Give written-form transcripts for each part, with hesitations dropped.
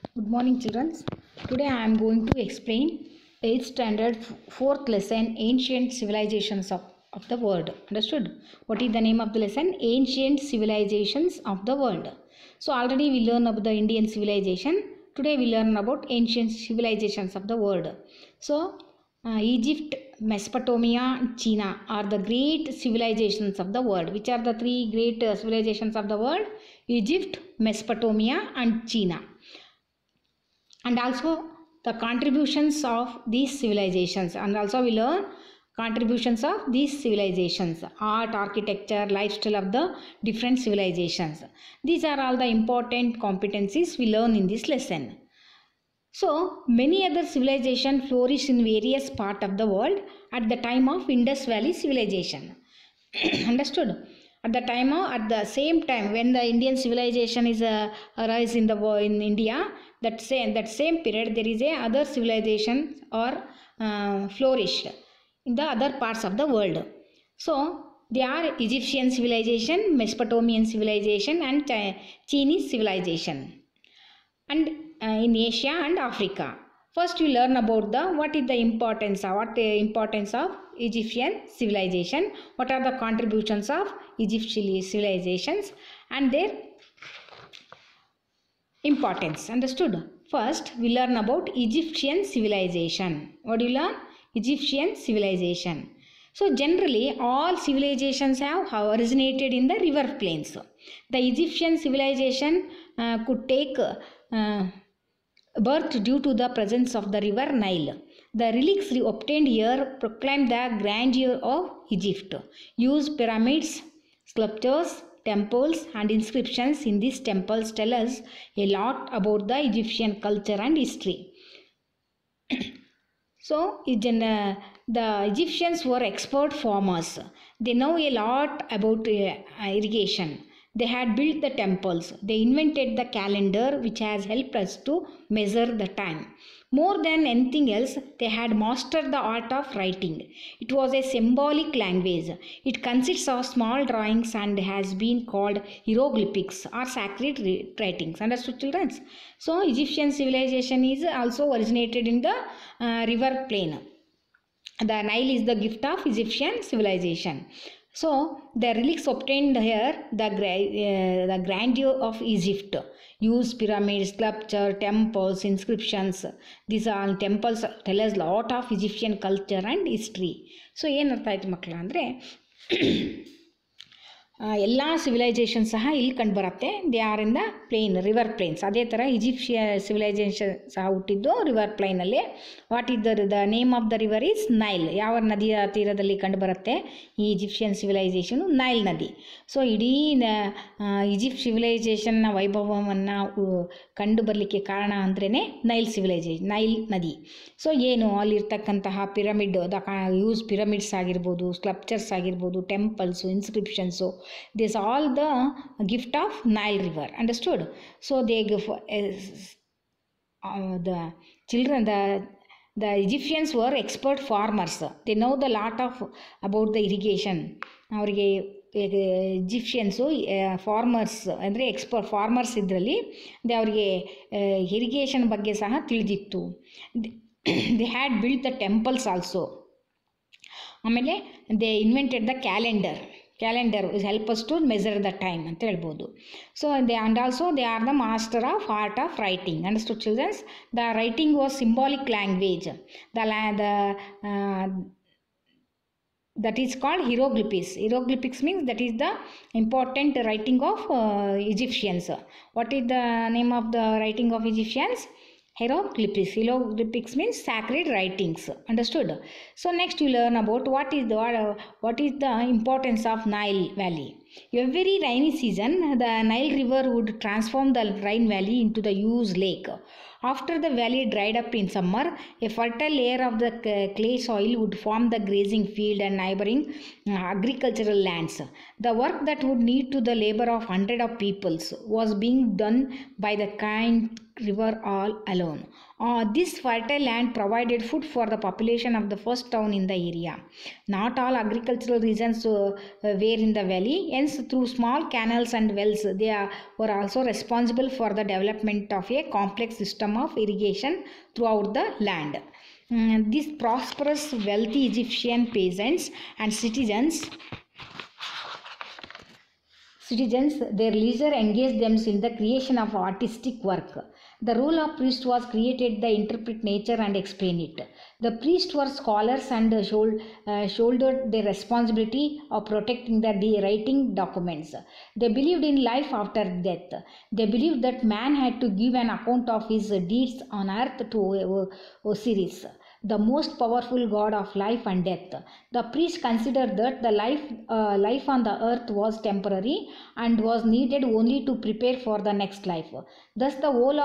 Good morning, children. Today I am going to explain 8th standard 4th lesson Ancient Civilizations of the World. Understood? What is the name of the lesson? Ancient Civilizations of the World. So already we learned about the Indian civilization. Today we learn about ancient civilizations of the world. So Egypt, Mesopotamia, China are the great civilizations of the world. Which are the three great civilizations of the world? Egypt, Mesopotamia and China. And also the contributions of these civilizations, and also we learn contributions of these civilizations, art, architecture, lifestyle of the different civilizations. These are all the important competencies we learn in this lesson. So many other civilizations flourished in various parts of the world at the time of Indus Valley civilization. Understood? At the same time when the Indian civilization is arise in India, that same period there is a other civilization or flourished in the other parts of the world. So they are Egyptian civilization, Mesopotamian civilization and Chinese civilization, and in Asia and Africa. First we learn about what is the importance of Egyptian civilization, what are the contributions of Egyptian civilizations and their importance. Understood? First we learn about Egyptian civilization. What do you learn? Egyptian civilization. So generally all civilizations have originated in the river plains. The Egyptian civilization could take birth due to the presence of the river Nile. The relics obtained here proclaim the grandeur of Egypt. Use pyramids, sculptures, temples and inscriptions in these temples tell us a lot about the Egyptian culture and history. So the Egyptians were expert farmers. They know a lot about irrigation. They had built the temples. They invented the calendar, which has helped us to measure the time. More than anything else, they had mastered the art of writing. It was a symbolic language. It consists of small drawings and has been called hieroglyphics or sacred writings. Understood, children? So Egyptian civilization is also originated in the river plain. The Nile is the gift of Egyptian civilization. So the relics obtained here, the grandeur of Egypt. Use pyramids, sculpture, temples, inscriptions. These are temples tell us a lot of Egyptian culture and history. So ಏನು ಅರ್ಥ ಆಯ್ತು ಮಕ್ಕಳ ಅಂದರೆ ಎಲ್ಲ civilisation ಸಹ ಇಲ್ಲಿ ಕಂಡು ಬರುತ್ತೆ. They are in the plain, river plains. ಅದೇ ಥರ ಈಜಿಪ್ಷಿಯ ಸಿವಿಲೈಸೇಷನ್ ಸಹ ಹುಟ್ಟಿದ್ದು ರಿವರ್ ಪ್ಲೇನಲ್ಲಿ. What is the name of the river is Nile. ಯಾವ ನದಿಯ ತೀರದಲ್ಲಿ ಕಂಡು ಬರುತ್ತೆ ಈ ಈಜಿಪ್ಷಿಯನ್ ಸಿವಿಲೈಸೇಷನು? ನೈಲ್ ನದಿ. ಸೊ ಇಡೀ ಈಜಿಪ್ಟ್ ಸಿವಿಲೈಸೇಷನ್ನ ವೈಭವವನ್ನು ಕಂಡು ಬರಲಿಕ್ಕೆ ಕಾರಣ ಅಂದ್ರೇ ನೈಲ್ ನದಿ. ಸೊ ಏನು ಅಲ್ಲಿರ್ತಕ್ಕಂತಹ ಪಿರಮಿಡ್, ಯೂಸ್ ಪಿರಮಿಡ್ಸ್ ಆಗಿರ್ಬೋದು, ಸ್ಕಲ್ಪ್ಚರ್ಸ್ ಆಗಿರ್ಬೋದು, temples, inscriptions, this all the gift of Nile river. Understood? So they give the Egyptians were expert farmers. They know the lot of about the irrigation. ಅವರಿಗೆ Egyptians farmers ಅಂದರೆ expert farmers ಇದರಲ್ಲಿ ಅವರಿಗೆ irrigation ಬಗ್ಗೆ ಸಹ ತಿಳಿದಿತ್ತು. They had built the temples also. ಆಮೇಲೆ they invented the calendar is help us to measure the time ಅಂತ ಹೇಳ್ಬೋದು. So they are the master of art of writing. Understood, children? The writing was symbolic language. That is called hieroglyphics. Hieroglyphics means that is the important writing of Egyptians. What is the name of the writing of Egyptians? Hieroglyphics. Hieroglyphics means sacred writings. Understood? So next you learn about what is the importance of Nile Valley. Every rainy season, the Nile River would transform the Rhine Valley into the huge lake. After the valley dried up in summer, a fertile layer of the clay soil would form the grazing field and neighboring agricultural lands. The work that would need to the labor of hundreds of peoples was being done by the kind river all alone. This fertile land provided food for the population of the first town in the area. Not all agricultural regions were in the valley, hence through small canals and wells they were also responsible for the development of a complex system of irrigation throughout the land. These prosperous, wealthy Egyptian peasants and citizens, their leisure engaged themselves in the creation of artistic work. The role of priest was created to interpret nature and explain it. The priests were scholars and shouldered the responsibility of protecting the writing documents. They believed in life after death. They believed that man had to give an account of his deeds on earth to Osiris, the most powerful god of life and death. The priest considered that the life on the earth was temporary and was needed only to prepare for the next life. Thus the whole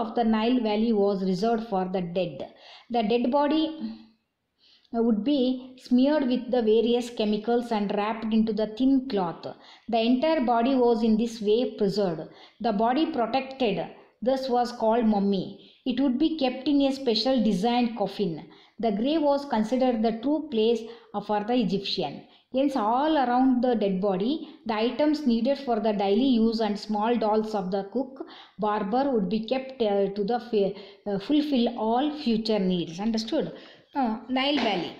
of the Nile Valley was reserved for the dead. The dead body would be smeared with the various chemicals and wrapped into the thin cloth. The entire body was in this way preserved. The body protected thus was called mummy. It would be kept in a special designed coffin. The grave was considered the true place for the Egyptian. Hence, all around the dead body, the items needed for the daily use and small dolls of the cook, barber would be kept to the fulfill all future needs. Understood? Nile Valley.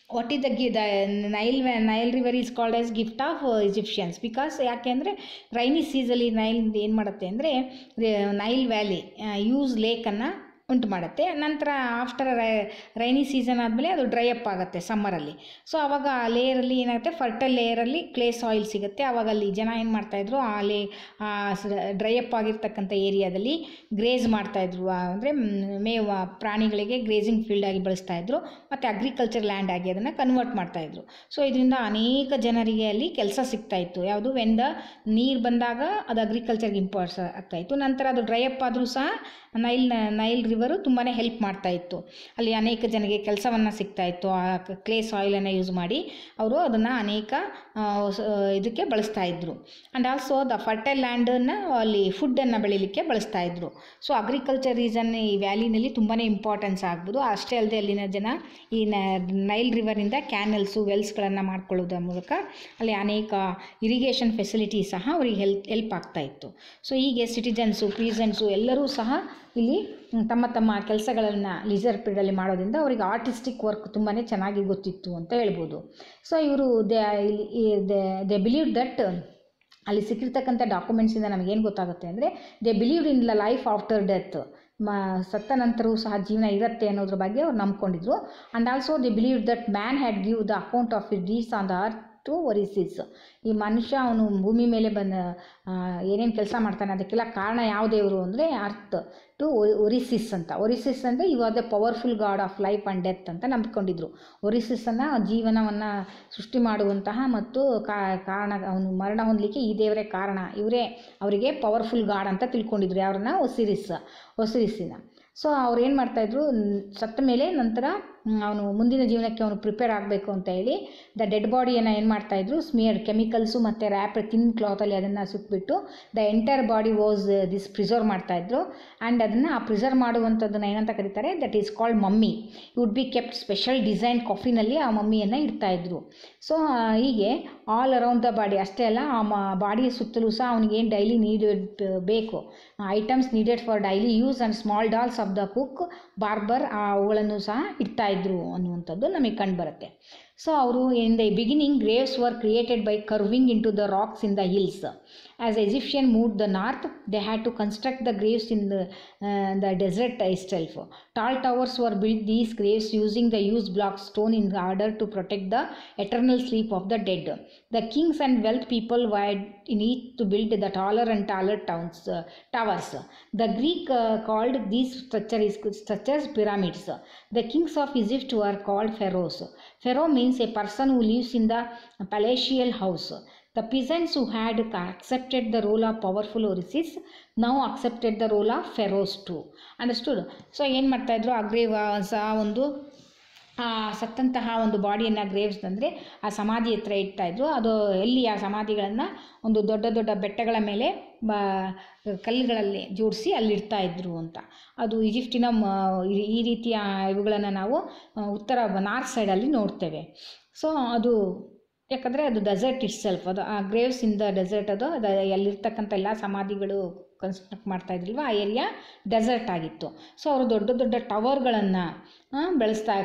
What is the Nile river is called as gift of Egyptians, because ಯಾಕೆಂದರೆ rainy ಸೀಸಲ್ಲಿ Nile ಏನು ಮಾಡುತ್ತೆ ಅಂದರೆ Nile valley use ಲೇಕನ್ನು ಉಂಟು ಮಾಡುತ್ತೆ. ನಂತರ after rainy season ಆದಮೇಲೆ ಅದು dry up ಆಗುತ್ತೆ ಸಮ್ಮರಲ್ಲಿ. ಸೊ ಆವಾಗ ಆ ಲೇಯರಲ್ಲಿ ಏನಾಗುತ್ತೆ, ಫರ್ಟೈಲ್ ಲೇಯರಲ್ಲಿ ಕ್ಲೇ ಸಾಯಿಲ್ ಸಿಗುತ್ತೆ. ಆವಾಗ ಅಲ್ಲಿ ಜನ ಏನು ಮಾಡ್ತಾಯಿದ್ರು, ಡ್ರೈ ಅಪ್ ಆಗಿರ್ತಕ್ಕಂಥ ಏರಿಯಾದಲ್ಲಿ ಗ್ರೇಸ್ ಮಾಡ್ತಾಯಿದ್ರು, ಅಂದರೆ ಪ್ರಾಣಿಗಳಿಗೆ ಗ್ರೇಸಿಂಗ್ ಫೀಲ್ಡ್ ಆಗಿ ಬಳಸ್ತಾಯಿದ್ರು, ಮತ್ತು ಅಗ್ರಿಕಲ್ಚರ್ ಲ್ಯಾಂಡ್ ಆಗಿ ಅದನ್ನು ಕನ್ವರ್ಟ್ ಮಾಡ್ತಾಯಿದ್ರು. ಸೊ ಇದರಿಂದ ಅನೇಕ ಜನರಿಗೆ ಅಲ್ಲಿ ಕೆಲಸ ಸಿಗ್ತಾಯಿತ್ತು. ಯಾವುದು, ನೀರು ಬಂದಾಗ ಅದು ಅಗ್ರಿಕಲ್ಚರ್ಗೆ ಇಂಪಾರ್ಟೆನ್ಸ್ ಆಗ್ತಾಯಿತ್ತು. ನಂತರ ಅದು ಡ್ರೈ ಅಪ್ ಆದರೂ ಸಹ ನೈಲ್ ರಿವರು ತುಂಬಾ ಹೆಲ್ಪ್ ಮಾಡ್ತಾಯಿತ್ತು. ಅಲ್ಲಿ ಅನೇಕ ಜನರಿಗೆ ಕೆಲಸವನ್ನು ಸಿಗ್ತಾಯಿತ್ತು. ಆ ಕ್ಲೇ ಸಾಯಿಲನ್ನು ಯೂಸ್ ಮಾಡಿ ಅವರು ಅದನ್ನು ಅನೇಕ ಇದಕ್ಕೆ ಬಳಸ್ತಾಯಿದ್ರು. ಆ್ಯಂಡ್ ಆಲ್ಸೋ ದ ಫರ್ಟೈಲ್ ಲ್ಯಾಂಡನ್ನು ಅಲ್ಲಿ ಫುಡ್ಡನ್ನು ಬೆಳೀಲಿಕ್ಕೆ ಬಳಸ್ತಾಯಿದ್ರು. ಸೊ ಅಗ್ರಿಕಲ್ಚರ್ ರೀಸನ್ ಈ ವ್ಯಾಲಿನಲ್ಲಿ ತುಂಬಾ ಇಂಪಾರ್ಟೆನ್ಸ್ ಆಗ್ಬೋದು. ಅಷ್ಟೇ ಅಲ್ಲದೆ ಅಲ್ಲಿನ ಜನ ಈ ನೈಲ್ ರಿವರಿಂದ ಕ್ಯಾನಲ್ಸು, ವೆಲ್ಸ್ಗಳನ್ನು ಮಾಡ್ಕೊಳ್ಳೋದ್ರ ಮೂಲಕ ಅಲ್ಲಿ ಅನೇಕ ಇರಿಗೇಷನ್ ಫೆಸಿಲಿಟಿ ಸಹ ಅವರಿಗೆ ಹೆಲ್ಪ್ ಆಗ್ತಾಯಿತ್ತು. ಸೊ ಹೀಗೆ ಸಿಟಿಜನ್ಸು, ಪೀಸೆಂಟ್ಸು ಎಲ್ಲರೂ ಸಹ ಇಲ್ಲಿ ತಮ್ಮ ತಮ್ಮ ಕೆಲಸಗಳನ್ನು ಲೀಜರ್ ಪೀರಿಯಡಲ್ಲಿ ಮಾಡೋದ್ರಿಂದ ಅವರಿಗೆ ಆರ್ಟಿಸ್ಟಿಕ್ ವರ್ಕ್ ತುಂಬಾ ಚೆನ್ನಾಗಿ ಗೊತ್ತಿತ್ತು ಅಂತ ಹೇಳ್ಬೋದು. ಸೊ ಇವರು ದೇ ಬಿಲೀವ್ ದಟ್ ಅಲ್ಲಿ ಸಿಕ್ಕಿರ್ತಕ್ಕಂಥ ಡಾಕ್ಯುಮೆಂಟ್ಸಿಂದ ನಮಗೇನು ಗೊತ್ತಾಗುತ್ತೆ ಅಂದರೆ, they believed in the life after death, ಸತ್ತ ನಂತರವೂ ಸಹ ಜೀವನ ಇರುತ್ತೆ ಅನ್ನೋದ್ರ ಬಗ್ಗೆ ಅವ್ರು ನಂಬ್ಕೊಂಡಿದ್ರು. And also they believe that man had give the account of it deeds on the earth to Osiris. ಈ ಮನುಷ್ಯ ಅವನು ಭೂಮಿ ಮೇಲೆ ಏನೇನು ಕೆಲಸ ಮಾಡ್ತಾನೆ ಅದಕ್ಕೆಲ್ಲ ಕಾರಣ ಯಾವ ದೇವರು ಅಂದರೆ ಅರ್ತ್ ಟು ಒರಿಸಿಸ್ ಅಂತ. ಒರಿಸಿಸ್ ಅಂದರೆ ಇವಾಗ powerful god of life and death ಅಂತ ನಂಬಿಕೊಂಡಿದ್ರು. ಒರಿಸಿಸನ್ನು ಜೀವನವನ್ನು ಸೃಷ್ಟಿ ಮಾಡುವಂತಹ ಮತ್ತು ಕಾರಣ, ಅವನು ಮರಣ ಹೊಂದಲಿಕ್ಕೆ ಈ ದೇವರೇ ಕಾರಣ, ಇವರೇ ಅವರಿಗೆ ಪವರ್ಫುಲ್ ಗಾಡ್ ಅಂತ ತಿಳ್ಕೊಂಡಿದ್ರು. ಯಾರನ್ನ? ಒಸಿರಿಸ್ಸಿನ. ಸೊ ಅವ್ರು ಏನು ಮಾಡ್ತಾಯಿದ್ರು, ಸತ್ತ ಮೇಲೆ ನಂತರ ಅವನು ಮುಂದಿನ ಜೀವನಕ್ಕೆ ಅವನು ಪ್ರಿಪೇರ್ ಆಗಬೇಕು ಅಂತ ಹೇಳಿ ದ ಡೆಡ್ ಬಾಡಿಯನ್ನು ಏನು ಮಾಡ್ತಾಯಿದ್ರು, ಸ್ಮಿಯರ್ಡ್ ಕೆಮಿಕಲ್ಸು ಮತ್ತು ರ್ಯಾಪ್ ಥಿನ್ ಕ್ಲಾತಲ್ಲಿ ಅದನ್ನು ಸುತ್ತಬಿಟ್ಟು the entire body was preserve ಮಾಡ್ತಾಯಿದ್ರು. ಆ್ಯಂಡ್ ಅದನ್ನು ಪ್ರಿಸರ್ವ್ ಮಾಡುವಂಥದ್ದನ್ನು ಏನಂತ ಕರೀತಾರೆ, that is called mummy. Would be kept special design ಕಾಫಿನಲ್ಲಿ ಆ ಮಮ್ಮಿಯನ್ನು ಇಡ್ತಾಯಿದ್ರು. ಸೊ ಹೀಗೆ ಆಲ್ ಅರೌಂಡ್ ದ ಬಾಡಿ, ಅಷ್ಟೇ ಅಲ್ಲ ಆ ಬಾಡಿಯ ಸುತ್ತಲೂ ಸಹ ಅವನಿಗೇನು ಡೈಲಿ ನೀಡೆಡ್ ಬೇಕು, items needed for daily use and small dolls of the cook, barber, ಅವುಗಳನ್ನು ಸಹ ಇಡ್ತಾಯಿದ್ರು ಅನ್ನುವಂಥದ್ದು ನಮಗೆ ಕಂಡುಬರುತ್ತೆ. ಸೊ ಅವರು in the beginning graves were created by carving into the rocks in the hills. As Egyptian moved the north, they had to construct the graves in the desert itself. Tall towers were built these graves using the used block stone in order to protect the eternal sleep of the dead. The kings and wealth people vied in each to build the taller and taller towers. The Greek called these structures pyramids. The kings of Egypt were called pharaohs. Pharaoh means a person who lives in the palatial house. The peasants who had accepted the role of powerful Osiris now accepted the role of pharaohs too. Understood? So ಏನು ಮಾಡ್ತಾಯಿದ್ರು, ಆ grave ಸಹ ಒಂದು ಸತ್ತಂತಹ ಒಂದು ಬಾಡಿಯನ್ನು graves ಅಂದರೆ ಆ ಸಮಾಧಿ ಹತ್ರ ಇಡ್ತಾಯಿದ್ರು. ಅದು ಎಲ್ಲಿ ಆ ಸಮಾಧಿಗಳನ್ನು ಒಂದು ದೊಡ್ಡ ದೊಡ್ಡ ಬೆಟ್ಟಗಳ ಮೇಲೆ ಕಲ್ಲುಗಳಲ್ಲಿ ಜೋಡಿಸಿ ಅಲ್ಲಿಡ್ತಾಯಿದ್ರು ಅಂತ. ಅದು ಈಜಿಪ್ಟಿನ ಈ ರೀತಿಯ ಇವುಗಳನ್ನು ನಾವು ನಾರ್ತ್ ಸೈಡಲ್ಲಿ ನೋಡ್ತೇವೆ. ಸೊ ಅದು ಯಾಕಂದರೆ ಅದು ಡೆಸರ್ಟ್ ಇಟ್ ಸೆಲ್ಫ್, ಅದು ಆ ಗ್ರೇವ್ಸ್ ಇನ್ ದ ಡೆಸರ್ಟ್, ಅದು ಅಲ್ಲಿರ್ತಕ್ಕಂಥ ಎಲ್ಲ ಸಮಾಧಿಗಳು ಕನ್ಸ್ಟ್ರಕ್ಟ್ ಮಾಡ್ತಾ ಇದ್ರಲ್ವ, ಆ ಏರಿಯಾ ಡೆಸರ್ಟ್ ಆಗಿತ್ತು. ಸೊ ಅವರು ದೊಡ್ಡ ದೊಡ್ಡ ಟವರ್ಗಳನ್ನು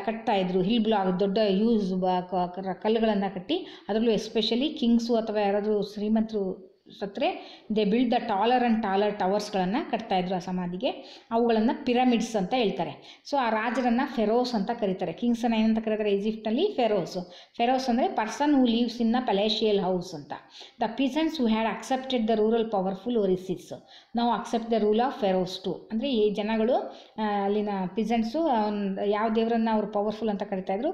ಕಟ್ತಾಯಿದ್ರು, ಹಿಲ್ ಬ್ಲಾಕ್ ದೊಡ್ಡ ಕಲ್ಲುಗಳನ್ನು ಕಟ್ಟಿ, ಅದರಲ್ಲೂ ಎಸ್ಪೆಷಲಿ ಕಿಂಗ್ಸು ಅಥವಾ ಯಾರಾದರೂ ಶ್ರೀಮಂತರು ಸತ್ತರೆ they build the taller and taller ಟವರ್ಸ್ಗಳನ್ನು ಕಟ್ತಾಯಿದ್ರು ಆ ಸಮಾಧಿಗೆ. ಅವುಗಳನ್ನು ಪಿರಮಿಡ್ಸ್ ಅಂತ ಹೇಳ್ತಾರೆ. ಸೊ ಆ ರಾಜರನ್ನು ಫೆರೋಸ್ ಅಂತ ಕರೀತಾರೆ. ಕಿಂಗ್ಸನ್ನು ಏನಂತ ಕರೀತಾರೆ ಈಜಿಪ್ಟಲ್ಲಿ? ಫೆರೋಸ್ ಅಂದರೆ person who lives in a palatial house ಅಂತ. The peasants who had accepted the rural powerful Osiris ನಾವು accept the rule of pharaohs too. ಅಂದರೆ ಈ ಜನಗಳು ಅಲ್ಲಿನ ಪೀಸೆಂಟ್ಸು ಯಾವ ದೇವರನ್ನು ಅವರು ಪವರ್ಫುಲ್ ಅಂತ ಕರಿತಾಯಿದ್ರು?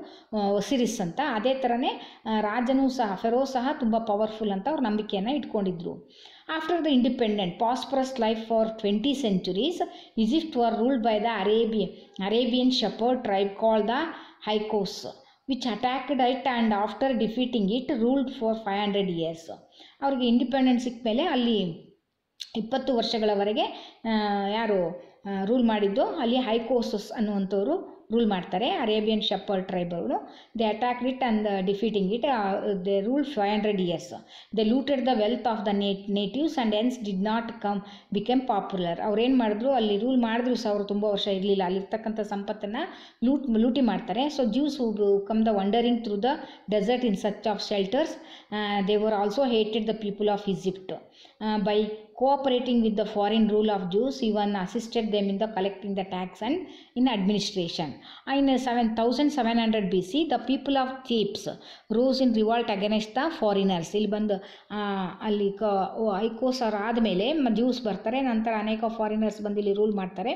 ಒಸಿರಿಸ್ ಅಂತ. ಅದೇ ಥರನೇ ರಾಜನೂ ಸಹ, ಫೆರೋಸ್ ಸಹ ತುಂಬ ಪವರ್ಫುಲ್ ಅಂತ ಅವ್ರ ನಂಬಿಕೆಯನ್ನು ಇಟ್ಕೊಂಡಿದ್ರು. After the independent, prosperous life for 20 centuries, Egypt were ruled by the Arabian shepherd tribe called the Hyksos, which attacked it and after defeating it ruled for 500 years. ಅವ್ರಿಗೆ ಇಂಡಿಪೆಂಡೆನ್ಸ್ ಸಿಕ್ಕ ಮೇಲೆ ಅಲ್ಲಿ 20 ವರ್ಷಗಳವರೆಗೆ ಯಾರು ರೂಲ್ ಮಾಡಿದ್ದು? ಅಲ್ಲಿ ಹೈಕೋಸಸ್ ಅನ್ನುವಂಥವ್ರು ರೂಲ್ ಮಾಡ್ತಾರೆ. Arabian shepherd tribe ಅವರು. They attacked it and defeating it. They rule 500 years. They looted the wealth of the natives and hence did not become popular. ಅವ್ರೇನು ಮಾಡಿದ್ರು? ಅಲ್ಲಿ ರೂಲ್ ಮಾಡಿದ್ರು ಸಹ ಅವರು ತುಂಬ ವರ್ಷ ಇರಲಿಲ್ಲ. ಅಲ್ಲಿರ್ತಕ್ಕಂಥ ಸಂಪತ್ತನ್ನು ಲೂಟಿ ಮಾಡ್ತಾರೆ. So Jews who come the wandering through the desert in search of shelters. They were also hated the people of Egypt. By cooperating with the foreign rule of Jews, even assisted them in the collecting the tax and in administration. In 7700 BC, the people of Thebes rose in revolt against the foreigners. ಇಲ್ಲಿ ಬಂದು ಅಲ್ಲಿ ಐಕೋಸ್ ಅವ್ರು ಆದಮೇಲೆ juice ಬರ್ತಾರೆ, ನಂತರ ಅನೇಕ foreigners ಬಂದು ಇಲ್ಲಿ ರೂಲ್ ಮಾಡ್ತಾರೆ.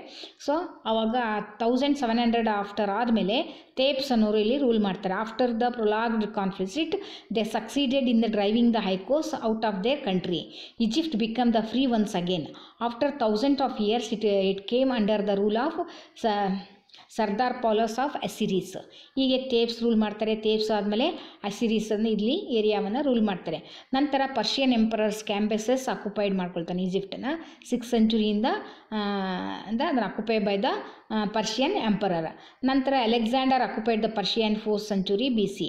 ಸೊ ಅವಾಗ 1700 ಆಫ್ಟರ್ ಆದಮೇಲೆ ಥೇಬ್ಸ್ ಅನ್ನೋರು ಇಲ್ಲಿ ರೂಲ್ ಮಾಡ್ತಾರೆ. After the prolonged conflict they succeeded in the driving the Hyksos out of their country. Egypt became the free once again. After thousands of years, it came under the rule of Sardanapalus of Assyrians. ಹೀಗೆ Thebes rule ಮಾಡ್ತಾರೆ. ಥೇಬ್ಸ್ ಆದಮೇಲೆ ಅಸಿರೀಸನ್ನು ಇಲ್ಲಿ ಏರಿಯಾವನ್ನು rule ಮಾಡ್ತಾರೆ. ನಂತರ Persian emperors Cambyses occupied ಮಾಡ್ಕೊಳ್ತಾನೆ ಈಜಿಪ್ಟನ್ನು 6th centuryಯಿಂದ ಅದನ್ನು occupied by the Persian emperor. ನಂತರ Alexander occupied the Persian 4th century BC.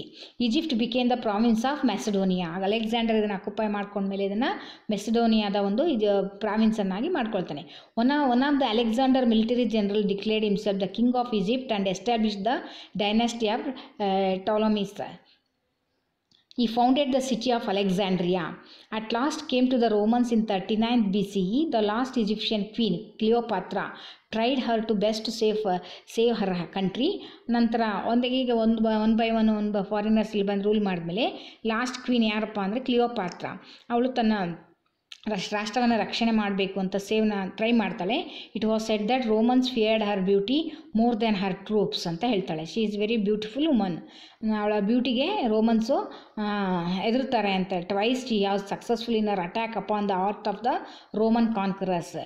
Egypt became the province of Macedonia. Alexander ಇದನ್ನು ಅಕ್ಯುಪೈ ಮಾಡ್ಕೊಂಡ್ಮೇಲೆ ಇದನ್ನು ಮೆಸಡೋನಿಯಾದ ಒಂದು ಇದು ಪ್ರಾವಿನ್ಸನ್ನಾಗಿ ಮಾಡ್ಕೊಳ್ತಾನೆ. One of the Alexander military general declared himself the king of Egypt and established the dynasty of Ptolemies. He founded the city of Alexandria. At last came to the Romans in 39th BCE. The last Egyptian queen, Cleopatra, tried her to best to save her country. ನಂತರ ಈಗ one by one foreigners ಇಲ್ಲಿ ಬಂದು rule ಮಾಡಿದ್ಮೇಲೆ last queen ಯಾರಪ್ಪ ಅಂದರೆ ಕ್ಲಿಯೋಪಾತ್ರಾ. ಅವಳು ತನ್ನ ರಾಷ್ಟ್ರವನ್ನು ರಕ್ಷಣೆ ಮಾಡಬೇಕು ಅಂತ ಟ್ರೈ ಮಾಡ್ತಾಳೆ. It was said that Romans feared her beauty more than her troops ಅಂತ ಹೇಳ್ತಾಳೆ. She is very beautiful woman. ಅವಳ ಬ್ಯೂಟಿಗೆ ರೋಮನ್ಸು ಹೆದರ್ತಾರೆ ಅಂತ. Twice she was successful in her attack upon the art of the Roman conquerors.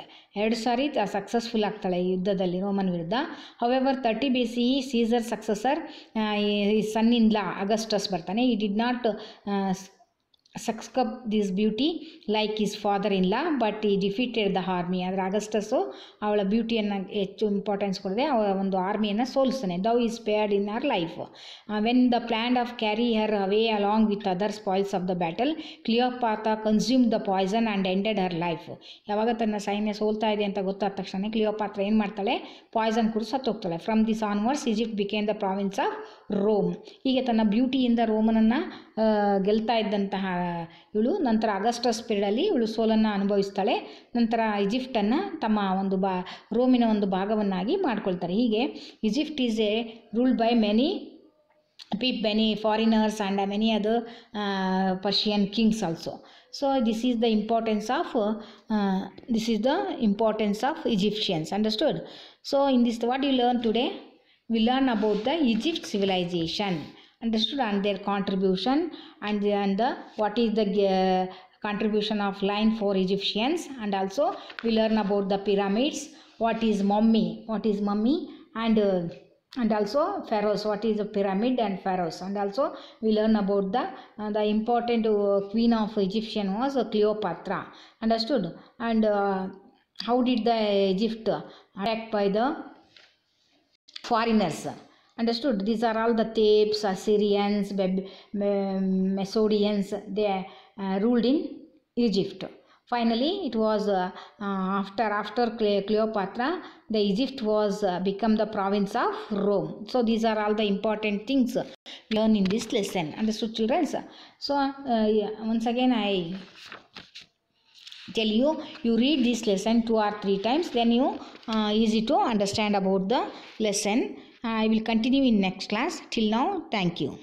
2 ಸಾರಿ successful ಆಗ್ತಾಳೆ ಈ ಯುದ್ಧದಲ್ಲಿ ರೋಮನ್ ವಿರುದ್ಧ. ಹವೆವರ್ 30 BCE ಸೀಸರ್ ಸಕ್ಸಸರ್ ಈ ಸನ್ ಇನ್ ಲಾ ಅಗಸ್ಟಸ್ ಬರ್ತಾನೆ. ಈ did not succumb this beauty like his father-in-law, but he defeated the army. ಆದರೆ ಅಗಸ್ಟಸ್ಸು ಅವಳ ಬ್ಯೂಟಿಯನ್ನು ಹೆಚ್ಚು ಇಂಪಾರ್ಟೆನ್ಸ್ ಕೊಡದೆ ಅವಳ ಒಂದು ಆರ್ಮಿಯನ್ನು ಸೋಲಿಸ್ತಾನೆ. Though is spared in her life. When the plan of carry her away along with other spoils of the battle, Cleopatra consume the poison and ended her life. ಯಾವಾಗ ತನ್ನ ಸೈನ್ಯ ಸೋಲ್ತಾ ಇದೆ ಅಂತ ಗೊತ್ತಾದ ತಕ್ಷಣ ಕ್ಲಿಯೋಪಾತ್ರಾ ಏನು ಮಾಡ್ತಾಳೆ? ಪಾಯ್ಸನ್ ಕುಡಿದು ಸತ್ತೋಗ್ತಾಳೆ. From this onwards Egypt became the province of Rome. ಹೀಗೆ ತನ್ನ ಬ್ಯೂಟಿಯಿಂದ ರೋಮನನ್ನು ಗೆಲ್ತಾ ಇದ್ದಂತಹ ಇವಳು ನಂತರ ಅಗಸ್ಟಸ್ ಪೀರಿಯಡಲ್ಲಿ ಇವಳು ಸೋಲನ್ನು ಅನುಭವಿಸ್ತಾಳೆ. ನಂತರ ಈಜಿಪ್ಟನ್ನು ತಮ್ಮ ಒಂದು ರೋಮಿನ ಒಂದು ಭಾಗವನ್ನಾಗಿ ಮಾಡ್ಕೊಳ್ತಾರೆ. ಹೀಗೆ Egypt is ruled by many foreigners and many other Persian kings also. So this is the importance of Egyptians. Understood? So in this, what you learn today? We learn about the Egypt civilization. Understood? And their contribution and what is the contribution of line for Egyptians, and also we learn about the pyramids, what is mummy and also pharaohs, what is a pyramid and pharaohs, and also we learn about the important queen of Egyptian was Cleopatra. Understood? And how did the Egypt attacked by the foreigners? Understood? These are all the Thebes, Assyrians, Mesodians, they ruled in Egypt. Finally, it was after Cleopatra, the Egypt was become the province of Rome. So these are all the important things we learn in this lesson. Understood, children? So once again I tell you, you read this lesson 2 or 3 times, then you easy to understand about the lesson. I will continue in next class. Till now, thank you.